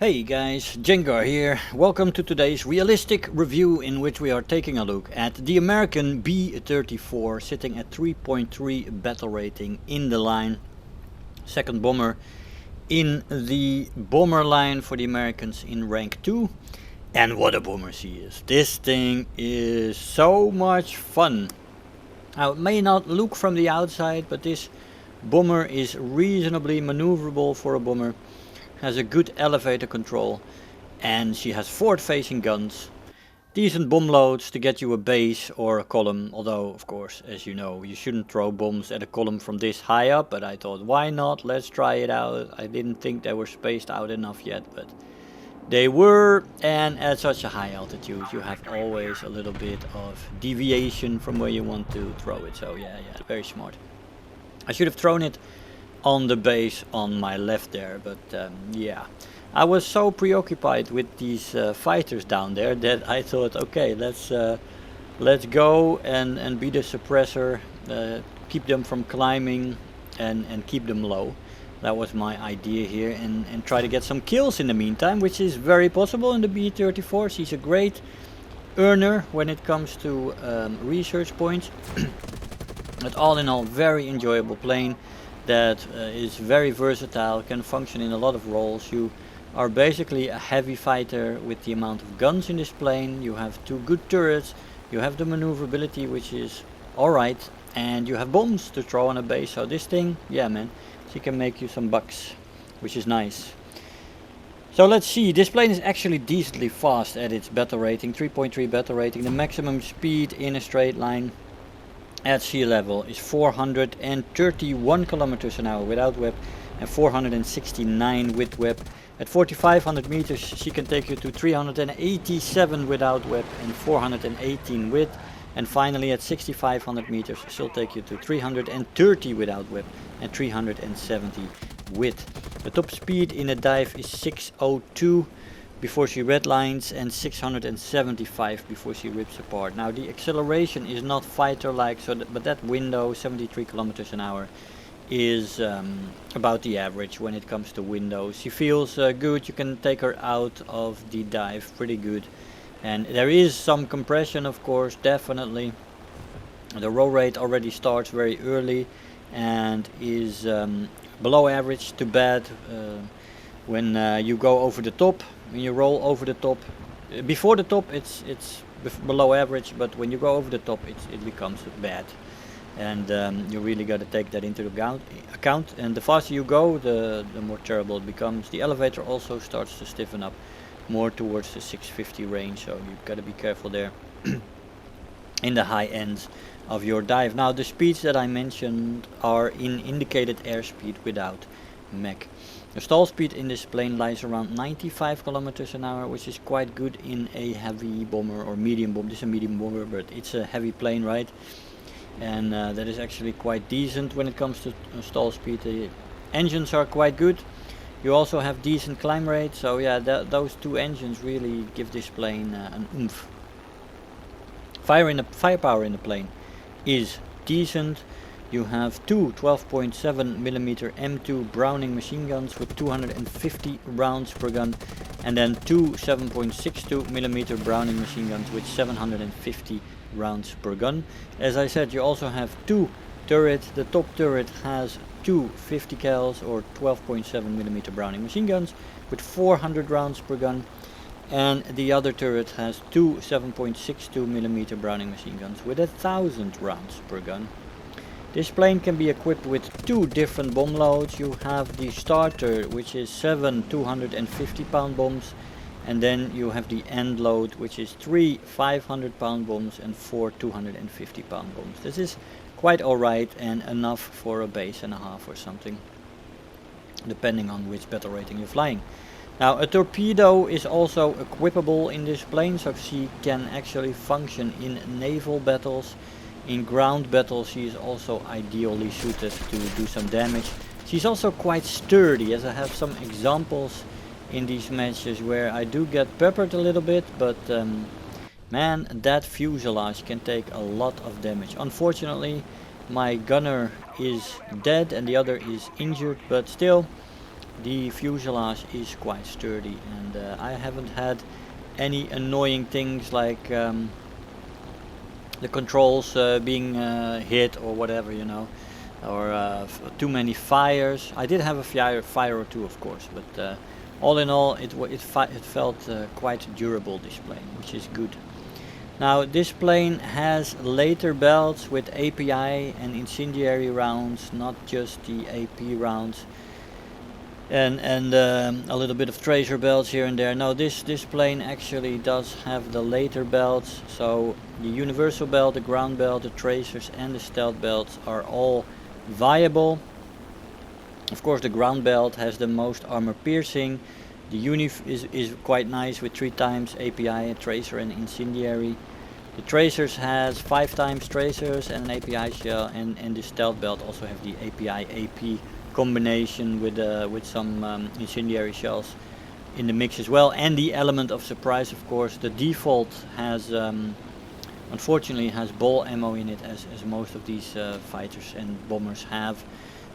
Hey guys, Jengar here. Welcome to today's realistic review in which we are taking a look at the American B-34 sitting at 3.3 battle rating in the line. Second bomber in the bomber line for the Americans in rank 2. And what a bomber she is. This thing is so much fun. Now it may not look from the outside, but this bomber is reasonably maneuverable for a bomber. Has a good elevator control, and she has forward facing guns, decent bomb loads to get you a base or a column, although of course, as you know, you shouldn't throw bombs at a column from this high up, but I thought why not, let's try it out. I didn't think they were spaced out enough yet, but they were, and at such a high altitude you have always a little bit of deviation from where you want to throw it, so yeah, very smart. I should have thrown it on the base on my left there, but yeah, I was so preoccupied with these fighters down there that I thought, okay, let's go and be the suppressor, keep them from climbing and keep them low. That was my idea here, and try to get some kills in the meantime, which is very possible in the B-34. She's a great earner when it comes to research points. But all in all, very enjoyable plane that is very versatile, can function in a lot of roles. You are basically a heavy fighter with the amount of guns in this plane. You have two good turrets, you have the maneuverability, which is alright, and you have bombs to throw on a base. So this thing, yeah man, she can make you some bucks, which is nice. So let's see, this plane is actually decently fast at its battle rating, 3.3 battle rating. The maximum speed in a straight line at sea level is 431 kilometers an hour without whip and 469 with whip. At 4500 meters she can take you to 387 without whip and 418 with. And finally at 6500 meters she'll take you to 330 without whip and 370 with. The top speed in a dive is 602 before she redlines and 675 before she rips apart. Now the acceleration is not fighter like, so but that window 73 kilometers an hour is about the average when it comes to windows. She feels good, you can take her out of the dive pretty good, and there is some compression of course, definitely. The roll rate already starts very early and is below average to bad when you go over the top. When you roll over the top, before the top it's below average, but when you go over the top it becomes bad, and you really got to take that into account. And the faster you go, the more terrible it becomes. The elevator also starts to stiffen up more towards the 650 range, so you've got to be careful there in the high ends of your dive. Now the speeds that I mentioned are in indicated airspeed without Mach. The stall speed in this plane lies around 95 kilometers an hour, which is quite good in a heavy bomber or medium bomber. This is a medium bomber, but it's a heavy plane, right? And that is actually quite decent when it comes to stall speed. The engines are quite good. You also have decent climb rate, so yeah, those two engines really give this plane an oomph. Firepower in the plane is decent. You have two 12.7mm M2 Browning machine guns with 250 rounds per gun, and then two 7.62mm Browning machine guns with 750 rounds per gun. As I said, you also have two turrets. The top turret has two 50 cals or 12.7mm Browning machine guns with 400 rounds per gun, and the other turret has two 7.62mm Browning machine guns with 1000 rounds per gun. This plane can be equipped with two different bomb loads. You have the starter, which is 7 250 pound bombs, and then you have the end load, which is 3 500 pound bombs and 4 250 pound bombs. This is quite alright and enough for a base and a half or something, depending on which battle rating you're flying. Now a torpedo is also equipable in this plane, so she can actually function in naval battles. In ground battles she is also ideally suited to do some damage. She's also quite sturdy, as I have some examples in these matches where I do get peppered a little bit, but man, that fuselage can take a lot of damage. Unfortunately my gunner is dead and the other is injured, but still the fuselage is quite sturdy, and I haven't had any annoying things like the controls being hit or whatever, you know, or too many fires. I did have a fire or two, of course, but all in all, it felt quite durable, this plane, which is good. Now this plane has later belts with API and incendiary rounds, not just the AP rounds, and a little bit of tracer belts here and there. No, this plane actually does have the later belts, so the universal belt, the ground belt, the tracers and the stealth belts are all viable. Of course the ground belt has the most armor piercing. The unif is quite nice with 3 times API, tracer and incendiary. The tracers has 5 times tracers and an API shell, and the stealth belt also have the API AP combination with some incendiary shells in the mix as well, and the element of surprise, of course. The default has unfortunately has ball ammo in it, as most of these fighters and bombers have.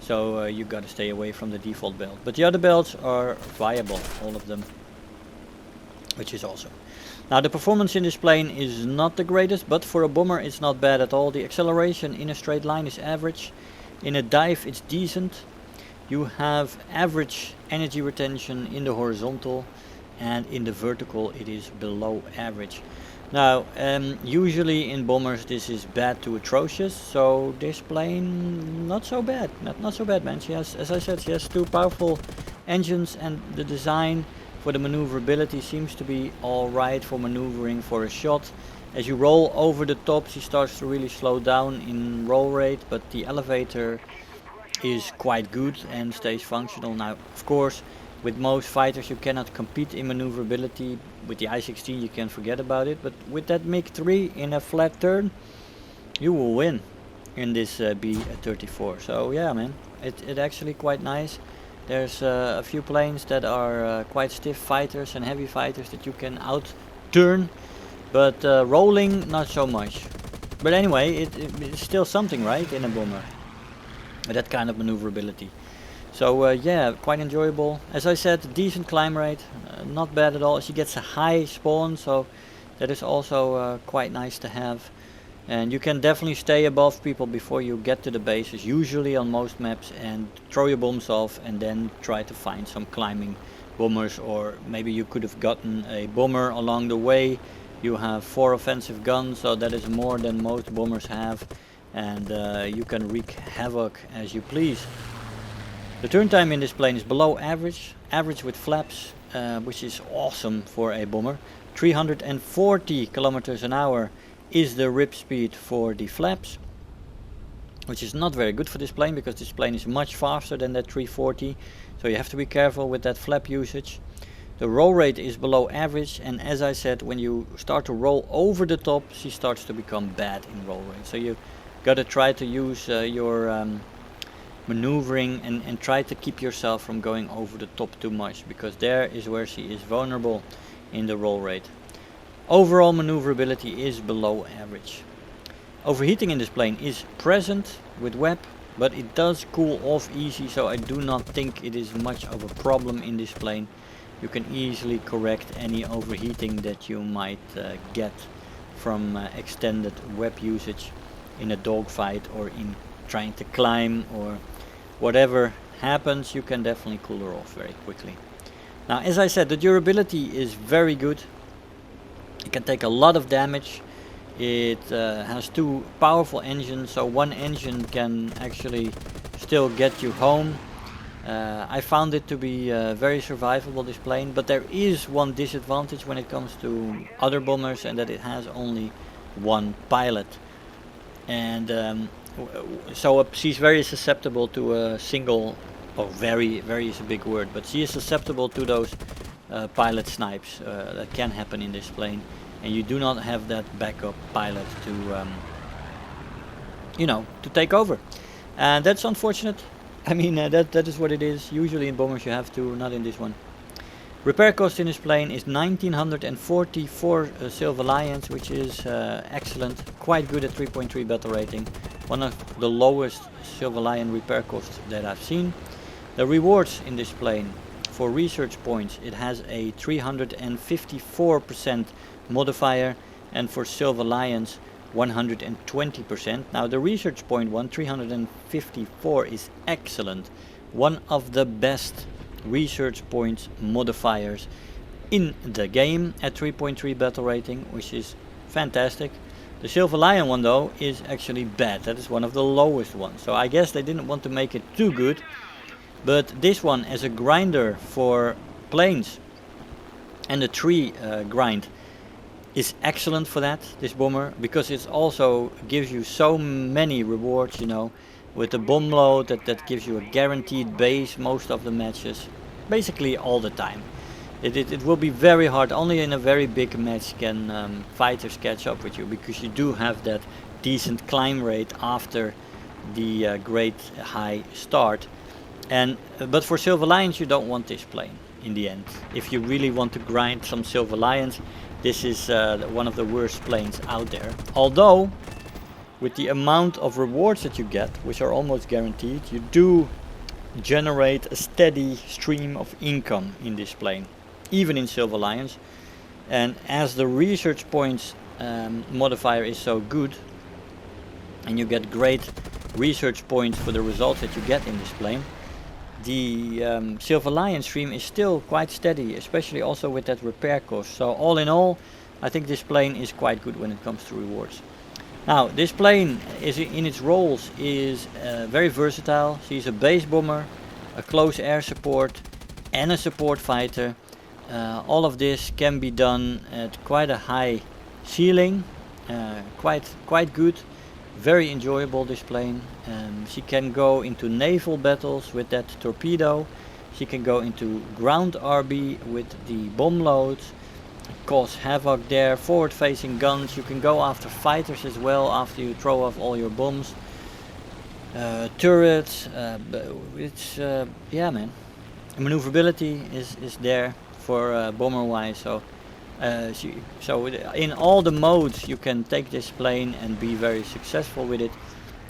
So you got to stay away from the default belt. But the other belts are viable, all of them, which is awesome. Now the performance in this plane is not the greatest, but for a bomber it's not bad at all. The acceleration in a straight line is average. In a dive it's decent. You have average energy retention in the horizontal, and in the vertical it is below average. Now usually in bombers this is bad to atrocious, so this plane not so bad, not so bad, man. She has, as I said, she has 2 powerful engines, and the design for the maneuverability seems to be alright for maneuvering for a shot. As you roll over the top she starts to really slow down in roll rate, but the elevator is quite good and stays functional. Now of course with most fighters you cannot compete in maneuverability. With the I-16 you can forget about it, but with that MiG-3 in a flat turn you will win in this B-34. So yeah, man, it actually quite nice. There's a few planes that are quite stiff fighters and heavy fighters that you can out turn, but rolling not so much. But anyway, it's still something, right, in a bomber, that kind of maneuverability. So yeah, quite enjoyable. As I said, decent climb rate, not bad at all. She gets a high spawn, so that is also quite nice to have. And you can definitely stay above people before you get to the bases, usually on most maps, and throw your bombs off and then try to find some climbing bombers, or maybe you could have gotten a bomber along the way. You have 4 offensive guns, so that is more than most bombers have, and you can wreak havoc as you please. The turn time in this plane is below average, with flaps, which is awesome for a bomber. 340 kilometers an hour is the rip speed for the flaps, which is not very good for this plane because this plane is much faster than that 340, so you have to be careful with that flap usage. The roll rate is below average, and as I said, when you start to roll over the top she starts to become bad in roll rate. So you gotta try to use your maneuvering and try to keep yourself from going over the top too much, because there is where she is vulnerable in the roll rate. Overall maneuverability is below average. Overheating in this plane is present with WEP, but it does cool off easy, so I do not think it is much of a problem in this plane. You can easily correct any overheating that you might get from extended WEP usage in a dogfight or in trying to climb, or whatever happens, you can definitely cool her off very quickly. Now as I said, the durability is very good. It can take a lot of damage. It has 2 powerful engines, so one engine can actually still get you home. I found it to be very survivable, this plane, but there is one disadvantage when it comes to other bombers, and that it has only 1 pilot. And so she's very susceptible to a single, or very is a big word, but she is susceptible to those pilot snipes that can happen in this plane, and you do not have that backup pilot to you know, to take over, and that's unfortunate. I mean that is what it is. Usually in bombers you have to, not in this one. Repair cost in this plane is 1944 Silver Lions, which is excellent, quite good at 3.3 battle rating, one of the lowest Silver Lion repair costs that I've seen. The rewards in this plane for research points, it has a 354% modifier, and for Silver Lions 120%. Now the research point one, 354, is excellent. One of the best research points modifiers in the game at 3.3 battle rating, which is fantastic. The Silver Lion one though is actually bad. That is one of the lowest ones. So I guess they didn't want to make it too good. But this one, as a grinder for planes and the tree grind, is excellent for that, this bomber, because it also gives you so many rewards, you know, with the bomb load that gives you a guaranteed base most of the matches, basically all the time. It will be very hard, only in a very big match can fighters catch up with you, because you do have that decent climb rate after the great high start. But for Silver Lions you don't want this plane in the end. If you really want to grind some Silver Lions, this is one of the worst planes out there. Although, with the amount of rewards that you get, which are almost guaranteed, you do generate a steady stream of income in this plane, even in Silver Lions. And as the research points modifier is so good, and you get great research points for the results that you get in this plane, the Silver Lion stream is still quite steady, especially also with that repair cost. So all in all, I think this plane is quite good when it comes to rewards. Now, this plane is in its roles is very versatile. She's a base bomber, a close air support, and a support fighter. All of this can be done at quite a high ceiling, quite good. Very enjoyable, this plane. She can go into naval battles with that torpedo. She can go into ground RB with the bomb loads, cause havoc there. Forward facing guns, you can go after fighters as well after you throw off all your bombs. Turrets, it's yeah man, maneuverability is there for bomber wise. So in all the modes you can take this plane and be very successful with it.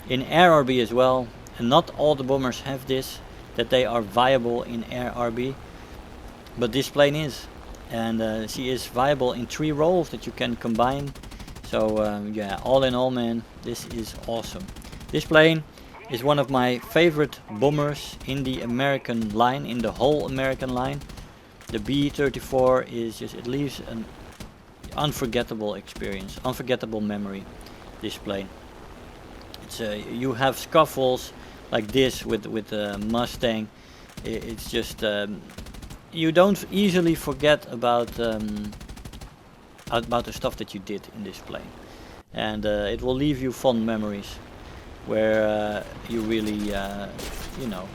In air RB as well, and not all the bombers have this, that they are viable in air RB, but this plane is, and she is viable in 3 roles that you can combine. So yeah, all in all, man, this is awesome. This plane is one of my favorite bombers in the American line, in the whole American line. The B-34 is just, it leaves an unforgettable experience, unforgettable memory, this plane. It's you have scuffles like this with Mustang. It's just you don't easily forget about the stuff that you did in this plane, and it will leave you fond memories where you really you know,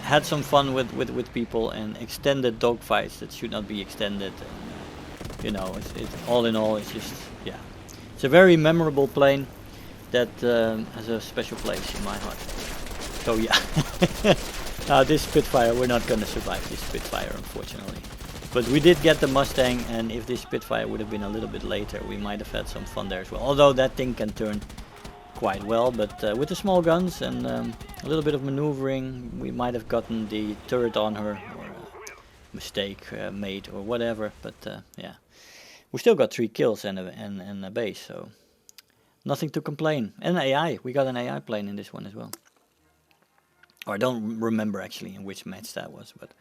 had some fun with people and extended dogfights that should not be extended. And, you know, it's all in all, it's just, yeah, it's a very memorable plane that has a special place in my heart. So yeah, now this Spitfire, we're not gonna survive this Spitfire, unfortunately. But we did get the Mustang, and if this Spitfire would have been a little bit later, we might have had some fun there as well. Although that thing can turn quite well, but with the small guns and a little bit of maneuvering, we might have gotten the turret on her, or a mistake made, or whatever. But yeah, we still got 3 kills and a base, so nothing to complain. And AI, we got an AI plane in this one as well. Or I don't remember actually in which match that was, but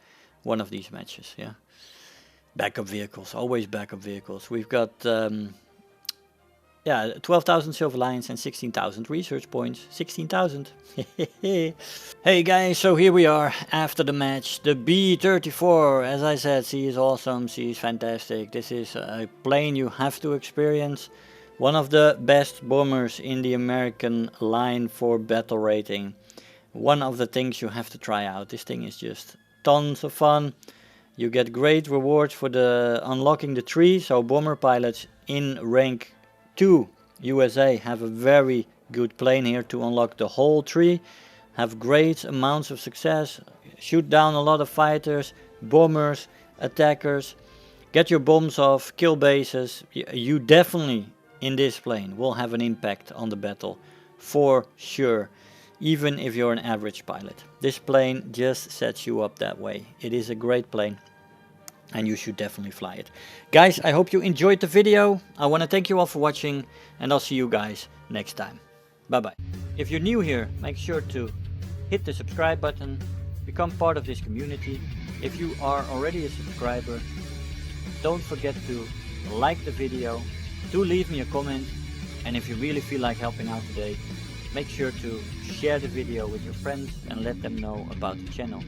one of these matches, yeah. Backup vehicles, always backup vehicles. We've got yeah, 12,000 Silver Lions and 16,000 research points. 16,000. Hey guys, so here we are after the match. The B-34, as I said, she is awesome, she is fantastic. This is a plane you have to experience. One of the best bombers in the American line for battle rating. One of the things you have to try out. This thing is just tons of fun. You get great rewards for the unlocking the tree. So bomber pilots in rank 2 USA have a very good plane here to unlock the whole tree. Have great amounts of success. Shoot down a lot of fighters, bombers, attackers. Get your bombs off, kill bases. You definitely in this plane will have an impact on the battle for sure. even if you're an average pilot. This plane just sets you up that way. It is a great plane and you should definitely fly it. Guys, I hope you enjoyed the video. I want to thank you all for watching and I'll see you guys next time. Bye bye. If you're new here, make sure to hit the subscribe button, become part of this community. If you are already a subscriber, don't forget to like the video, do leave me a comment, and if you really feel like helping out today, make sure to share the video with your friends and let them know about the channel.